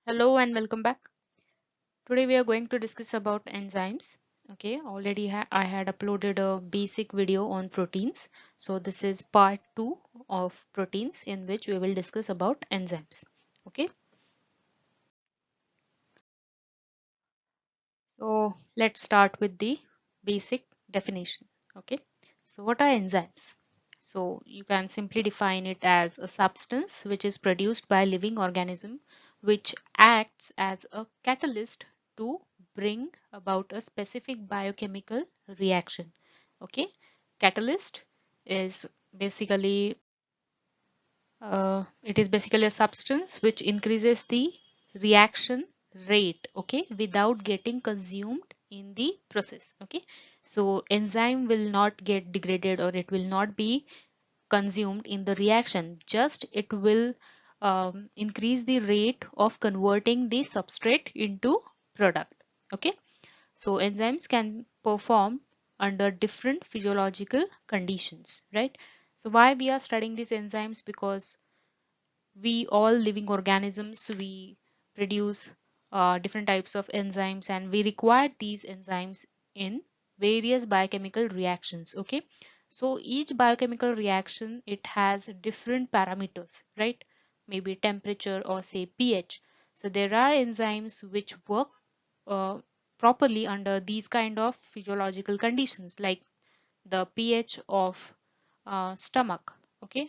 Hello and welcome back. Today we are going to discuss about enzymes. Okay, already I had uploaded a basic video on proteins. So this is part 2 of proteins in which we will discuss about enzymes. Okay, so let's start with the basic definition. Okay, so what are enzymes? So you can simply define it as a substance which is produced by living organism which acts as a catalyst to bring about a specific biochemical reaction. Okay, catalyst is basically a substance which increases the reaction rate, okay, without getting consumed in the process. Okay, so enzyme will not get degraded or it will not be consumed in the reaction, just it will increase the rate of converting the substrate into product. Okay, so enzymes can perform under different physiological conditions, right? So why we are studying these enzymes? Because we all living organisms, we produce different types of enzymes and we require these enzymes in various biochemical reactions. Okay, so each biochemical reaction, it has different parameters, right? Maybe temperature or say pH. So there are enzymes which work uh, properly under these kind of physiological conditions, like the pH of stomach, okay,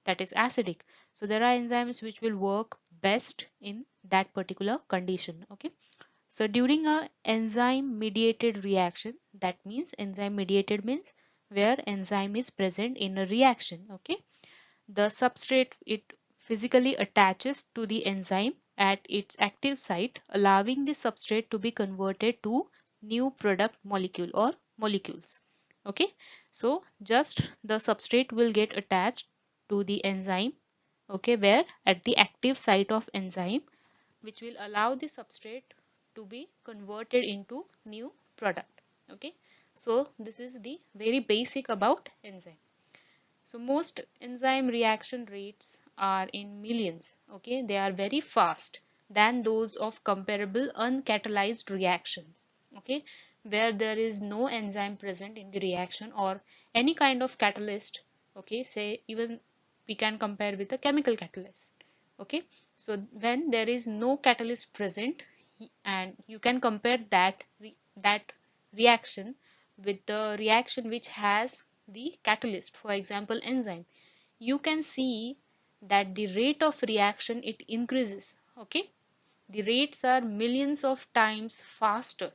that is acidic. So there are enzymes which will work best in that particular condition. Okay, so during a enzyme mediated reaction, that means enzyme mediated means where enzyme is present in a reaction. Okay, the substrate, it physically attaches to the enzyme at its active site, allowing the substrate to be converted to new product molecule or molecules. Okay, so just the substrate will get attached to the enzyme, okay, where at the active site of enzyme, which will allow the substrate to be converted into new product. Okay, so this is the very basic about enzyme. So most enzyme reaction rates are in millions. Okay, they are very fast than those of comparable uncatalyzed reactions. Okay, where there is no enzyme present in the reaction or any kind of catalyst. Okay, say even we can compare with a chemical catalyst. Okay, so when there is no catalyst present and you can compare that reaction with the reaction which has the catalyst, for example enzyme, you can see that the rate of reaction, it increases. Okay, the rates are millions of times faster.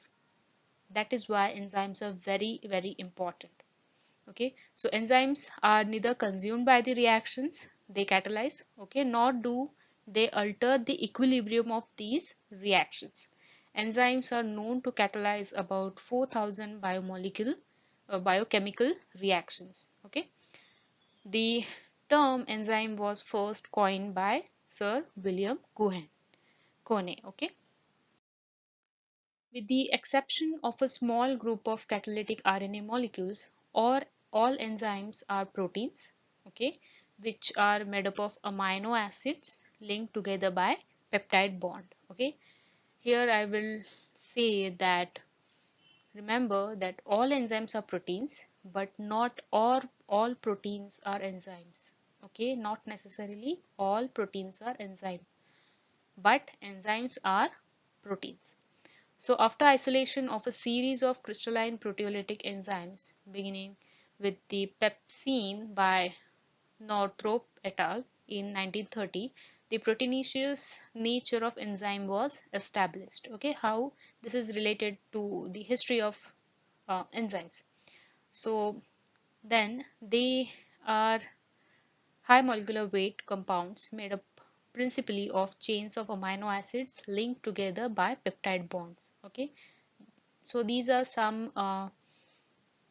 That is why enzymes are very important. Okay, so enzymes are neither consumed by the reactions they catalyze, okay, nor do they alter the equilibrium of these reactions. Enzymes are known to catalyze about 4,000 biochemical reactions. Okay, the term enzyme was first coined by Sir William Cone. Okay, with the exception of a small group of catalytic RNA molecules, or all enzymes are proteins, okay, which are made up of amino acids linked together by peptide bond. Okay, here I will say that remember that all enzymes are proteins, but not all proteins are enzymes. Okay, not necessarily all proteins are enzymes, but enzymes are proteins. So after isolation of a series of crystalline proteolytic enzymes, beginning with the pepsine by Northrop et al. In 1930, the proteinaceous nature of enzyme was established. Okay, how this is related to the history of enzymes. So then they are high molecular weight compounds made up principally of chains of amino acids linked together by peptide bonds. Okay, so these are some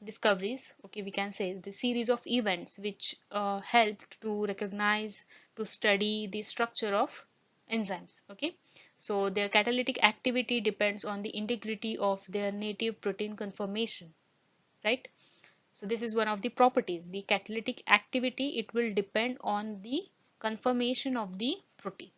discoveries, okay, we can say the series of events which helped to recognize, to study the structure of enzymes. Okay, so their catalytic activity depends on the integrity of their native protein conformation, right? So this is one of the properties, the catalytic activity, it will depend on the conformation of the protein.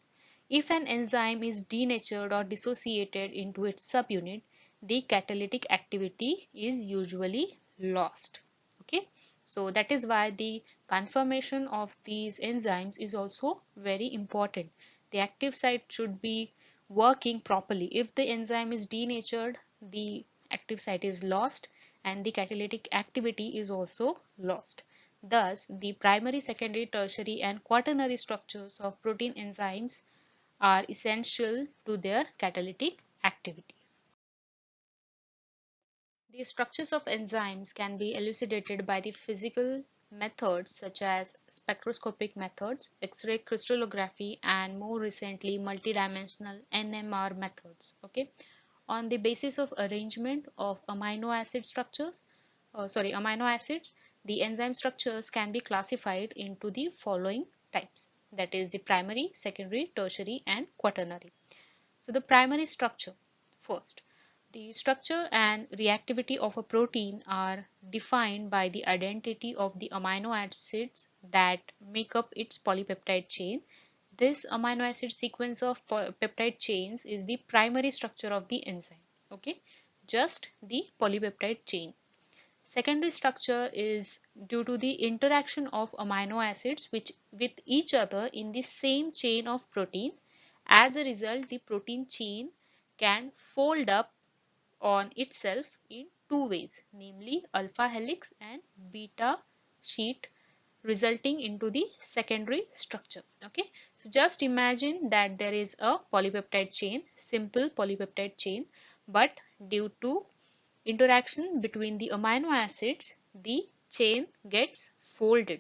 If an enzyme is denatured or dissociated into its subunit, the catalytic activity is usually lost. Okay, so that is why the conformation of these enzymes is also very important. The active site should be working properly. If the enzyme is denatured, the active site is lost and the catalytic activity is also lost. Thus, the primary, secondary, tertiary and quaternary structures of protein enzymes are essential to their catalytic activity. The structures of enzymes can be elucidated by the physical methods such as spectroscopic methods, X-ray crystallography, and more recently multidimensional NMR methods. Okay, on the basis of arrangement of amino acid structures, amino acids, the enzyme structures can be classified into the following types, that is the primary, secondary, tertiary, and quaternary. So the primary structure first. The structure and reactivity of a protein are defined by the identity of the amino acids that make up its polypeptide chain. This amino acid sequence of peptide chains is the primary structure of the enzyme. Okay, just the polypeptide chain. Secondary structure is due to the interaction of amino acids with each other in the same chain of protein. As a result, the protein chain can fold up on itself in two ways, namely alpha helix and beta sheet, resulting into the secondary structure. Okay, so just imagine that there is a polypeptide chain, simple polypeptide chain, but due to interaction between the amino acids, the chain gets folded.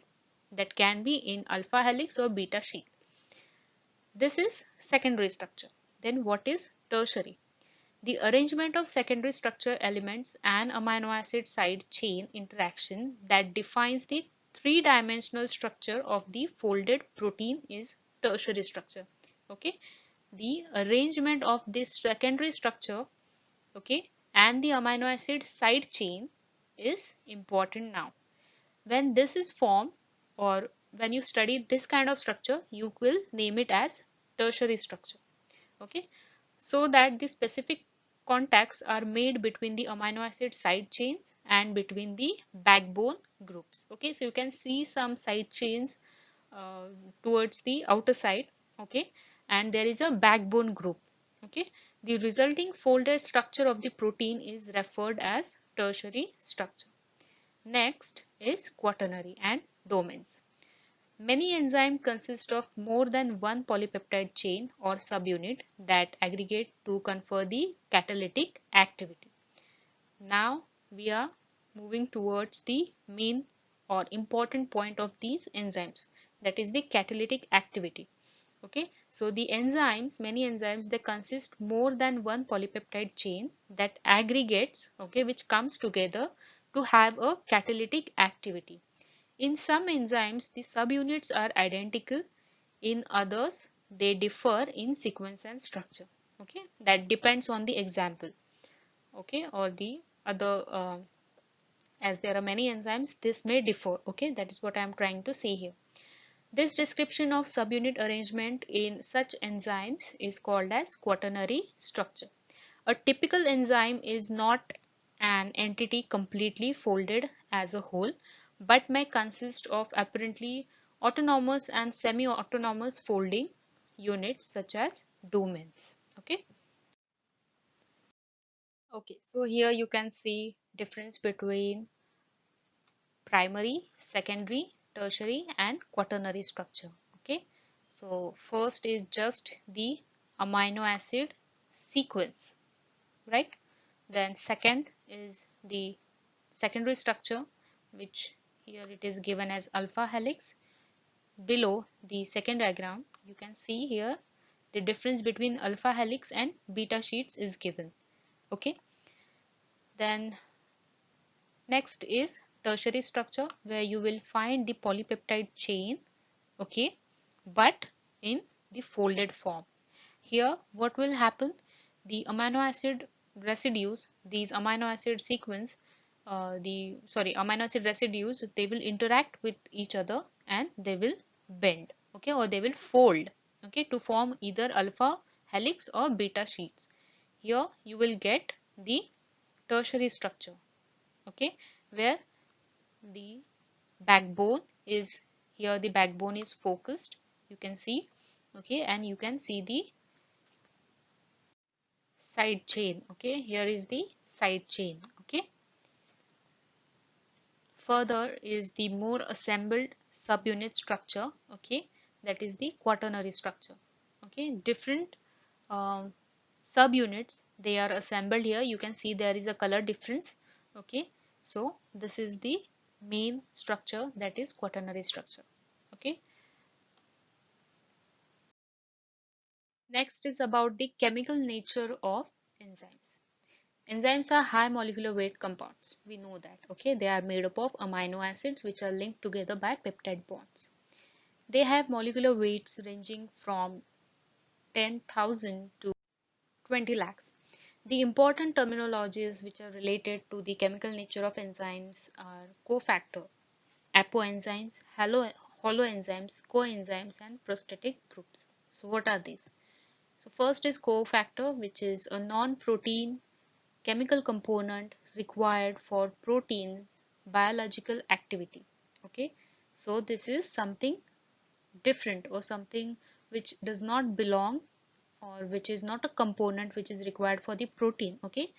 That can be in alpha helix or beta sheet. This is secondary structure. Then what is tertiary? The arrangement of secondary structure elements and amino acid side chain interaction that defines the three-dimensional structure of the folded protein is tertiary structure. Okay, the arrangement of this secondary structure, okay, and the amino acid side chain is important now. When this is formed, or when you study this kind of structure, you will name it as tertiary structure. Okay, so that the specific contacts are made between the amino acid side chains and between the backbone groups. Okay, so you can see some side chains uh, towards the outer side. Okay, and there is a backbone group. Okay, the resulting folded structure of the protein is referred as tertiary structure. Next is quaternary and domains. Many enzymes consist of more than one polypeptide chain or subunit that aggregate to confer the catalytic activity. Now we are moving towards the main or important point of these enzymes, that is the catalytic activity. Okay, so the enzymes, many enzymes, they consist more than one polypeptide chain that aggregates, okay, which comes together to have a catalytic activity. In some enzymes, the subunits are identical. In others, they differ in sequence and structure. Okay, that depends on the example. Okay, or the other, as there are many enzymes, this may differ. Okay, that is what I am trying to say here. This description of subunit arrangement in such enzymes is called as quaternary structure. A typical enzyme is not an entity completely folded as a whole, but may consist of apparently autonomous and semi-autonomous folding units such as domains. Okay. Okay, so here you can see difference between primary, secondary, tertiary and quaternary structure. Okay, so first is just the amino acid sequence, right? Then second is the secondary structure, which here it is given as alpha helix. Below the second diagram, you can see here the difference between alpha helix and beta sheets is given. Okay, then next is tertiary structure, where you will find the polypeptide chain, okay, but in the folded form. Here what will happen, the amino acid residues, these amino acid sequence, amino acid residues, they will interact with each other and they will bend, okay, or they will fold. okay, to form either alpha helix or beta sheets. Here you will get the tertiary structure, okay, where the backbone is, here the backbone is focused, you can see, okay, and you can see the side chain, okay, here is the side chain, okay. Further is the more assembled subunit structure, okay, that is the quaternary structure, okay. Different um, subunits, they are assembled here, you can see there is a color difference, okay. So this is the main structure, that is quaternary structure, okay. Next is about the chemical nature of enzymes. Enzymes are high molecular weight compounds. We know that, okay? They are made up of amino acids which are linked together by peptide bonds. They have molecular weights ranging from 10,000 to 20 lakhs. The important terminologies which are related to the chemical nature of enzymes are cofactor, apoenzymes, holoenzymes, coenzymes, and prosthetic groups. So what are these? So first is cofactor, which is a non-protein chemical component required for proteins biological activity, okay. So this is something different or something which does not belong, or which is not a component which is required for the protein, okay.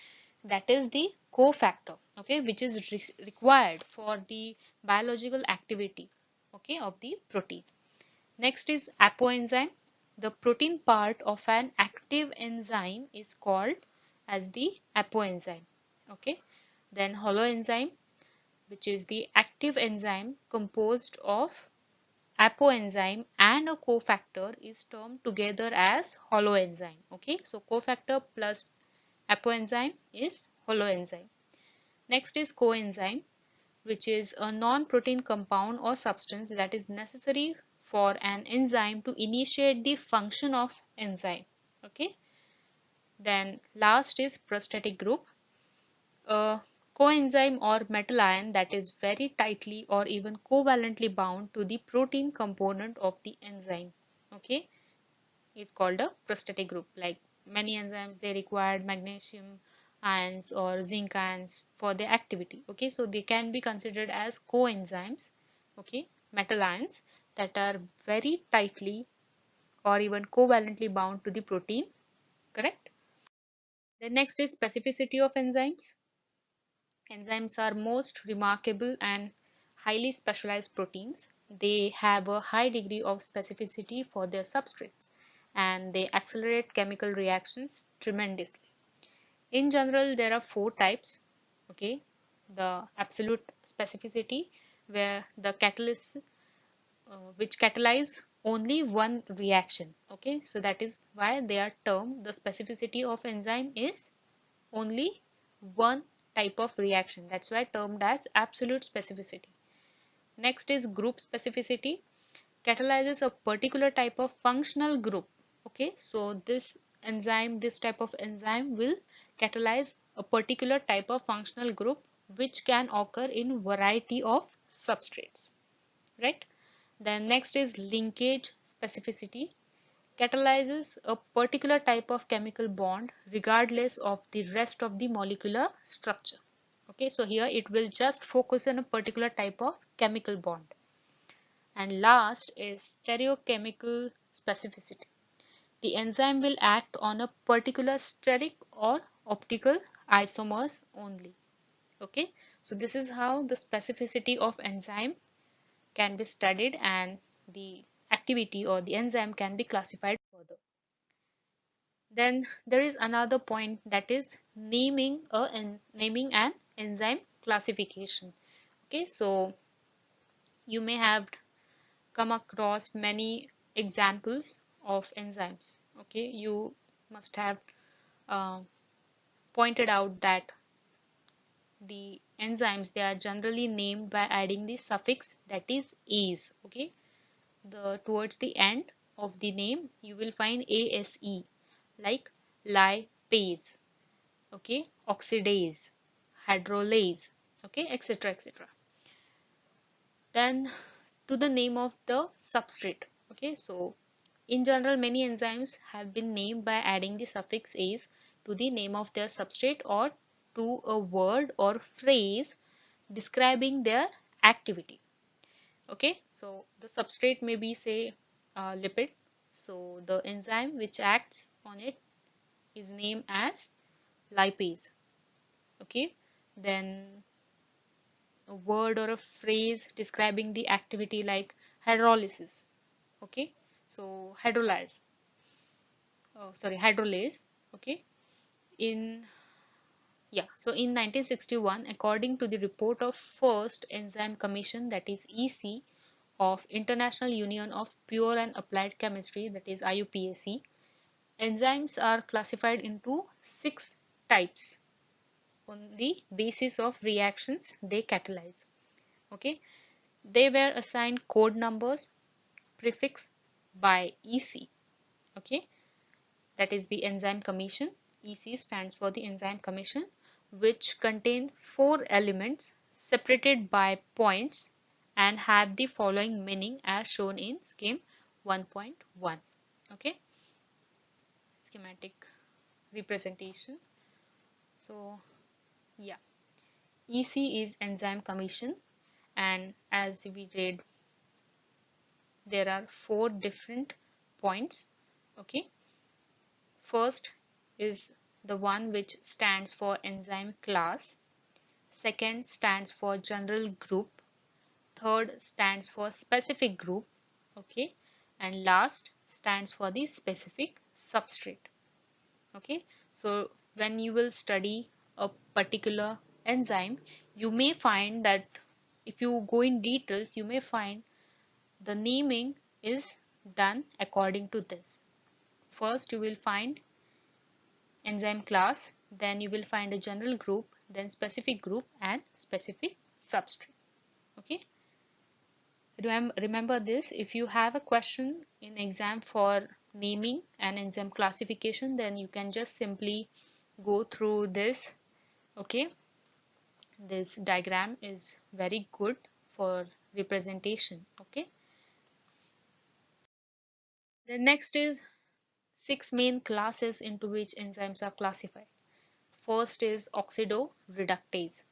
That is the cofactor, okay, which is required for the biological activity, okay, of the protein. Next is apoenzyme. The protein part of an active enzyme is called as the apoenzyme, okay. Then holoenzyme, which is the active enzyme composed of apoenzyme and a cofactor, is termed together as holoenzyme, okay. So cofactor plus apoenzyme is holoenzyme. Next is coenzyme, which is a non-protein compound or substance that is necessary for an enzyme to initiate the function of enzyme, okay. Then last is prosthetic group, a coenzyme or metal ion that is very tightly or even covalently bound to the protein component of the enzyme, okay, is called a prosthetic group. Like many enzymes, they require magnesium ions or zinc ions for their activity, okay. So they can be considered as coenzymes, okay, metal ions that are very tightly or even covalently bound to the protein, correct. The next is specificity of enzymes. Enzymes are most remarkable and highly specialized proteins. They have a high degree of specificity for their substrates, and they accelerate chemical reactions tremendously. In general, there are four types, okay. The absolute specificity, where the catalyst which catalyze only one reaction, okay. So that is why they are termed, the specificity of enzyme is only one type of reaction, that's why termed as absolute specificity. Next is group specificity, catalyzes a particular type of functional group, okay. So this enzyme, this type of enzyme will catalyze a particular type of functional group which can occur in variety of substrates, right. Then next is linkage specificity, catalyzes a particular type of chemical bond regardless of the rest of the molecular structure, okay. So here it will just focus on a particular type of chemical bond. And last is stereochemical specificity, the enzyme will act on a particular steric or optical isomers only, okay. So this is how the specificity of enzyme can be studied, and the activity or the enzyme can be classified further. Then there is another point, that is naming an enzyme classification, okay. So you may have come across many examples of enzymes, okay. You must have uh, pointed out that the enzymes, they are generally named by adding the suffix, that is ase, okay. The towards the end of the name you will find ase, like lipase, okay, oxidase, hydrolase, okay, etc, etc. Then to the name of the substrate, okay. So In general, many enzymes have been named by adding the suffix "ase" to the name of their substrate or to a word or phrase describing their activity. Okay, so the substrate may be, say, lipid. So the enzyme which acts on it is named as lipase. Okay, then a word or a phrase describing the activity like hydrolysis. Okay, so hydrolase. Okay, in so in 1961, according to the report of first enzyme commission, that is EC, of International Union of Pure and Applied Chemistry, that is IUPAC, enzymes are classified into 6 types on the basis of reactions they catalyze. Okay, they were assigned code numbers prefixed by EC. Okay, that is the enzyme commission. EC stands for the enzyme commission, which contain 4 elements separated by points and have the following meaning as shown in scheme 1.1. Okay, schematic representation. So yeah, EC is enzyme commission, and as we read, there are 4 different points. Okay, first is the one which stands for enzyme class, second stands for general group, third stands for specific group, okay, and last stands for the specific substrate. Okay, so when you will study a particular enzyme, you may find that if you go in details, you may find the naming is done according to this. First you will find enzyme class, then you will find a general group, then specific group and specific substrate. Okay, remember this. If you have a question in exam for naming and enzyme classification, then you can just simply go through this. Okay, this diagram is very good for representation. Okay, the next is 6 main classes into which enzymes are classified. First is oxidoreductase,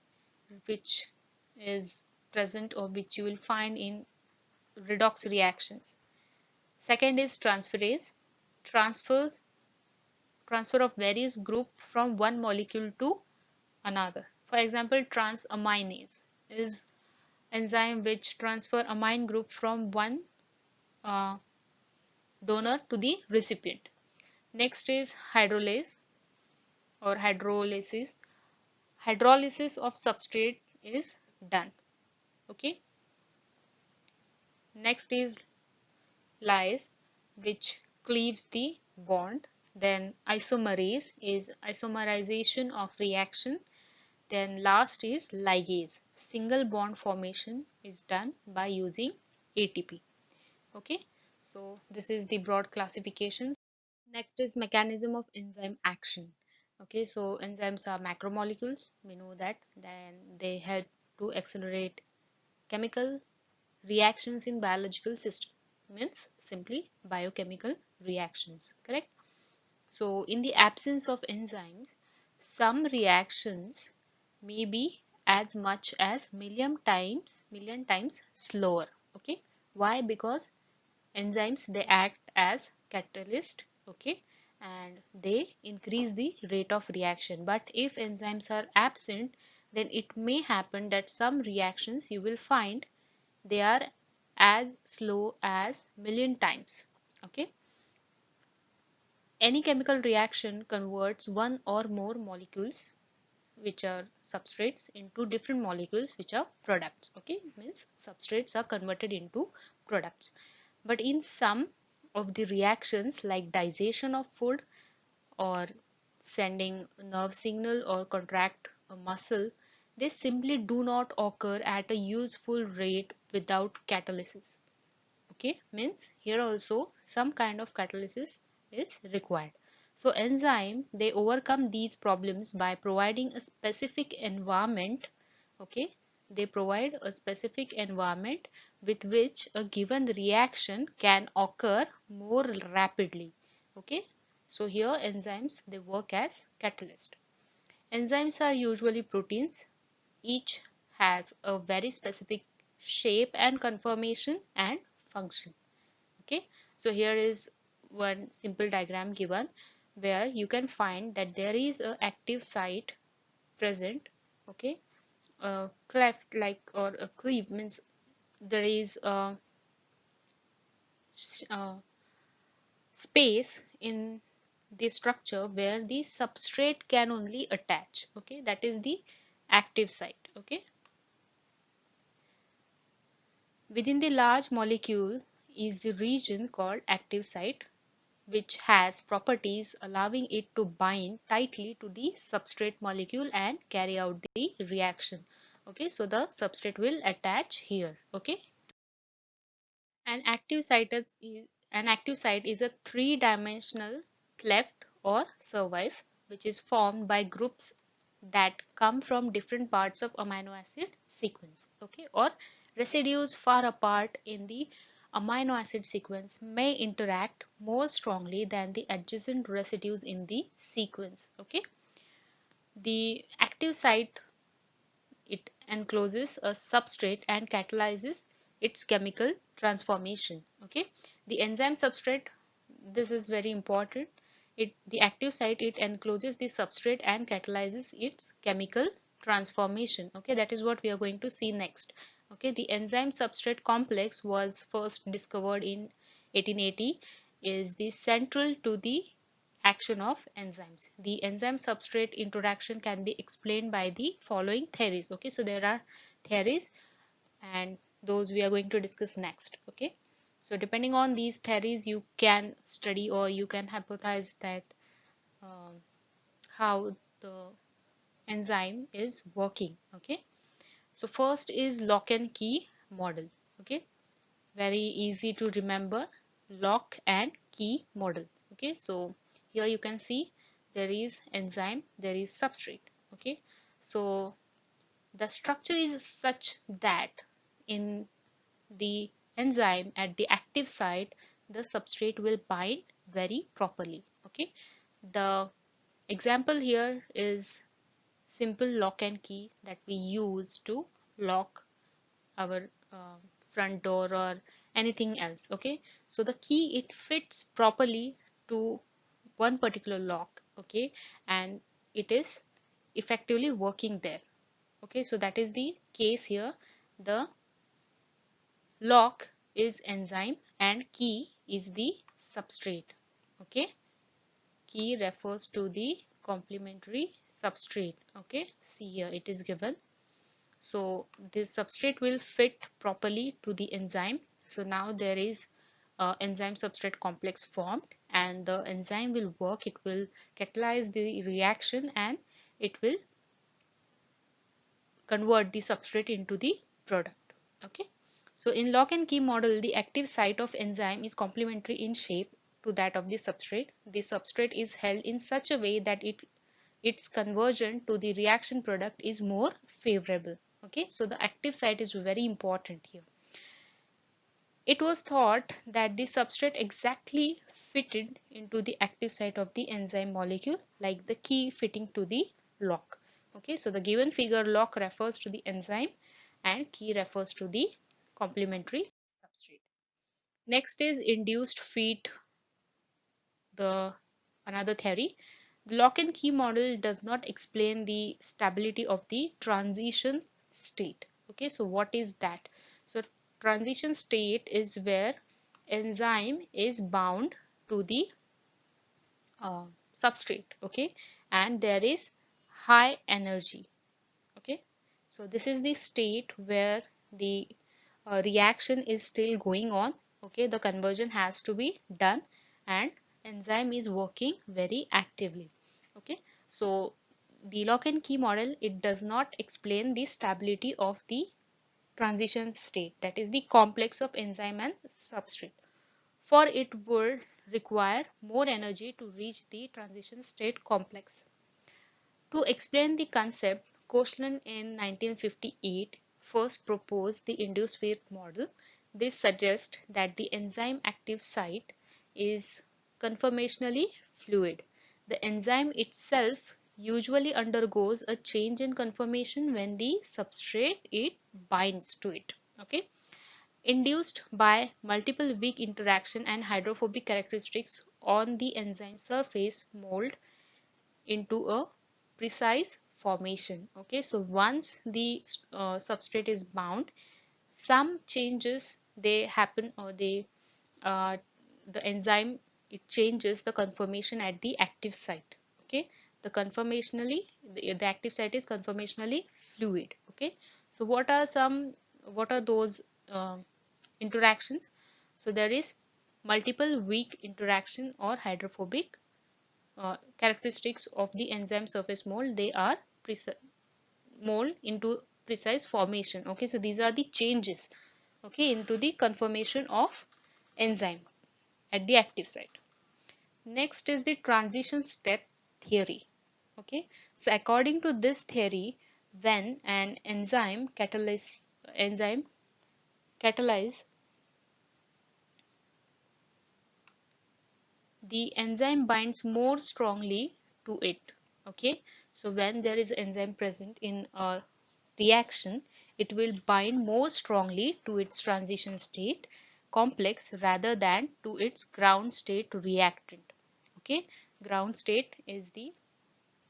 which is present or which you will find in redox reactions. Second is transferase, transfer of various group from one molecule to another. For example, transaminase is enzyme which transfer amine group from one uh, donor to the recipient. Next is hydrolase or hydrolysis. Hydrolysis of substrate is done. Okay. Next is lyase, which cleaves the bond. Then isomerase is isomerization of reaction. Then last is ligase. Single bond formation is done by using ATP. Okay, so this is the broad classification. Next is mechanism of enzyme action. Okay, so enzymes are macromolecules, we know that. Then they help to accelerate chemical reactions in biological system, means simply biochemical reactions, correct? So in the absence of enzymes, some reactions may be as much as million times slower. Okay, why? Because enzymes, they act as catalyst, okay, and they increase the rate of reaction. But if enzymes are absent, then it may happen that some reactions you will find they are as slow as million times. Okay, any chemical reaction converts one or more molecules which are substrates into different molecules which are products. Okay, means substrates are converted into products. But in some of the reactions like digestion of food or sending nerve signal or contract a muscle, they simply do not occur at a useful rate without catalysis. Okay, means here also some kind of catalysis is required. So enzyme, they overcome these problems by providing a specific environment, okay, They provide a specific environment with which a given reaction can occur more rapidly. Okay, so here enzymes, they work as catalyst. Enzymes are usually proteins. Each has a very specific shape and conformation and function. Okay, so here is one simple diagram given where you can find that there is a active site present. Okay, a cleft like or a cleave means there is a space in the structure where the substrate can only attach. Okay, that is the active site. Okay, within the large molecule is the region called active site, which has properties allowing it to bind tightly to the substrate molecule and carry out the reaction. Okay, so the substrate will attach here. Okay, an active site is a three-dimensional cleft or surface which is formed by groups that come from different parts of amino acid sequence. Okay, or residues far apart in the amino acid sequence may interact more strongly than the adjacent residues in the sequence. Okay, the active site, it encloses a substrate and catalyzes its chemical transformation. Okay, the enzyme substrate, this is very important. The active site, it encloses the substrate and catalyzes its chemical transformation. Okay, that is what we are going to see next. Okay, the enzyme substrate complex was first discovered in 1880, is the central to the action of enzymes. The enzyme substrate interaction can be explained by the following theories. Okay, so there are theories and those we are going to discuss next. Okay, so depending on these theories you can study or you can hypothesize that how the enzyme is working. Okay, so first is lock and key model. Okay, very easy to remember, lock and key model. Okay, so here you can see there is enzyme, there is substrate. Okay, so the structure is such that in the enzyme at the active site the substrate will bind very properly. Okay, the example here is simple lock and key that we use to lock our front door or anything else. Okay, so the key, it fits properly to one particular lock. Okay, and it is effectively working there. Okay, so that is the case here. The lock is enzyme and key is the substrate. Okay, key refers to the complementary substrate. Okay, see here it is given. So this substrate will fit properly to the enzyme. So now there is enzyme substrate complex formed and the enzyme will work, it will catalyze the reaction and it will convert the substrate into the product. Okay, so in lock and key model the active site of enzyme is complementary in shape to that of the substrate. The substrate is held in such a way that its conversion to the reaction product is more favorable. Okay, so the active site is very important here. It was thought that the substrate exactly fitted into the active site of the enzyme molecule like the key fitting to the lock. Okay, so the given figure, lock refers to the enzyme and key refers to the complementary substrate. Next is induced fit, the another theory. The lock and key model does not explain the stability of the transition state. Okay, so what is that? So transition state is where enzyme is bound to the substrate. Okay, and there is high energy. Okay, so this is the state where the reaction is still going on. Okay, the conversion has to be done and enzyme is working very actively. Okay, so the lock and key model, it does not explain the stability of the transition state, that is the complex of enzyme and substrate, for it would require more energy to reach the transition state complex. To explain the concept, Koshland in 1958 first proposed the induced wave model, this suggests that the enzyme active site is conformationally fluid. The enzyme itself usually undergoes a change in conformation when the substrate it binds to it. Okay, induced by multiple weak interaction and hydrophobic characteristics on the enzyme surface mold into a precise formation. Okay, so once the substrate is bound, some changes they happen, or they uh, the enzyme it changes the conformation at the active site. Okay, the active site is conformationally fluid. Okay, so what are those interactions? So there is multiple weak interaction or hydrophobic characteristics of the enzyme surface mold. They are mold into precise formation. Okay, so these are the changes, okay, into the conformation of enzyme at the active site. Next is the transition step theory. Okay, so according to this theory, when an enzyme catalyze, the enzyme binds more strongly to it. Okay, so when there is enzyme present in a reaction, it will bind more strongly to its transition state complex rather than to its ground state reactant. Okay, ground state is the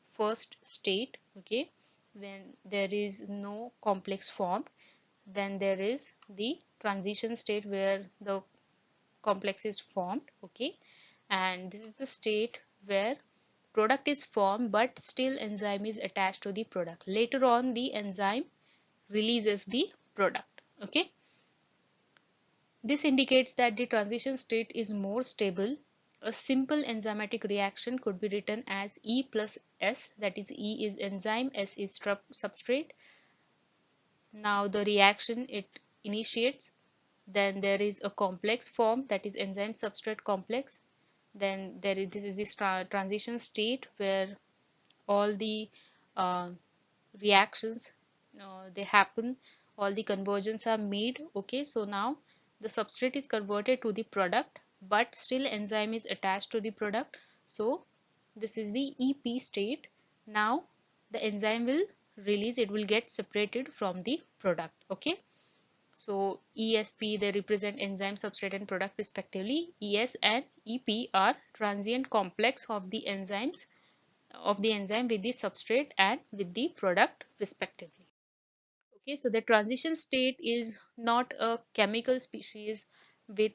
first state. Okay, when there is no complex formed, then there is the transition state where the complex is formed. Okay, and this is the state where product is formed but still enzyme is attached to the product. Later on the enzyme releases the product. Okay, this indicates that the transition state is more stable. A simple enzymatic reaction could be written as E plus S, that is E is enzyme, S is substrate. Now the reaction it initiates, then there is a complex form, that is enzyme substrate complex. Then this is this transition state where all the uh, reactions they happen, all the conversions are made. Okay, so now the substrate is converted to the product but still enzyme is attached to the product, so this is the EP state. Now the enzyme will release, it will get separated from the product. Okay, so ESP, they represent enzyme, substrate and product respectively. ES and EP are transient complex of the enzyme with the substrate and with the product respectively. Okay, so the transition state is not a chemical species with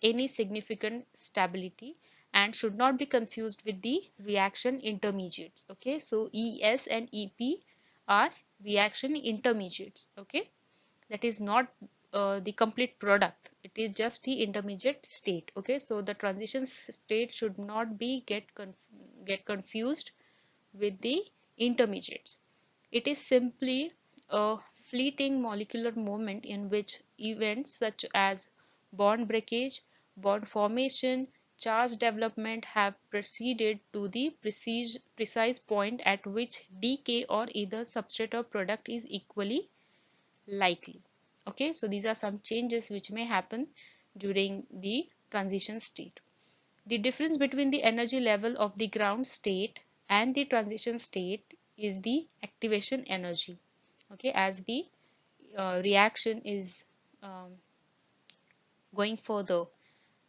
any significant stability and should not be confused with the reaction intermediates. Okay, so ES and EP are reaction intermediates. Okay, that is not the complete product, it is just the intermediate state. Okay, so the transition state should not be get confused with the intermediates. It is simply a fleeting molecular moment in which events such as bond breakage, bond formation, charge development have proceeded to the precise point at which decay or either substrate or product is equally likely. Okay, so these are some changes which may happen during the transition state. The difference between the energy level of the ground state and the transition state is the activation energy. Okay, as the reaction is going further,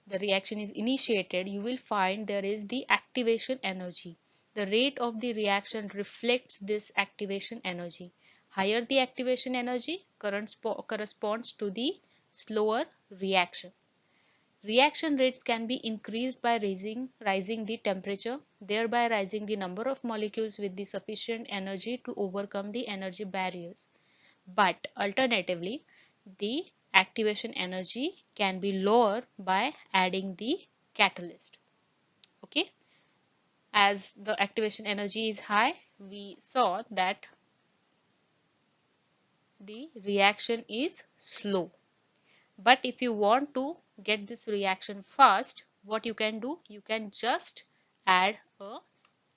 the reaction is initiated, you will find there is the activation energy. The rate of the reaction reflects this activation energy. Higher the activation energy corresponds to the slower reaction. Reaction rates can be increased by rising the temperature, thereby rising the number of molecules with the sufficient energy to overcome the energy barriers. But alternatively, the activation energy can be lower by adding the catalyst. Okay, as the activation energy is high, we saw that the reaction is slow. But if you want to get this reaction fast, what you can do, you can just add a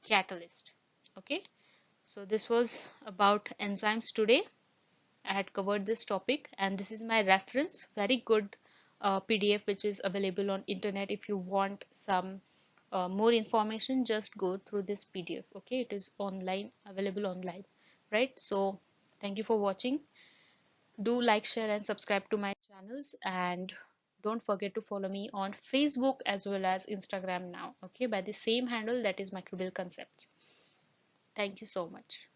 catalyst. Okay, so this was about enzymes today. I had covered this topic, and this is my reference. Very good PDF which is available on internet. If you want some more information, just go through this PDF. Okay, it is online, available online, right? So thank you for watching. Do like, share, and subscribe to my channels, and don't forget to follow me on Facebook as well as Instagram now, okay, by the same handle, that is Microbial Concepts. Thank you so much.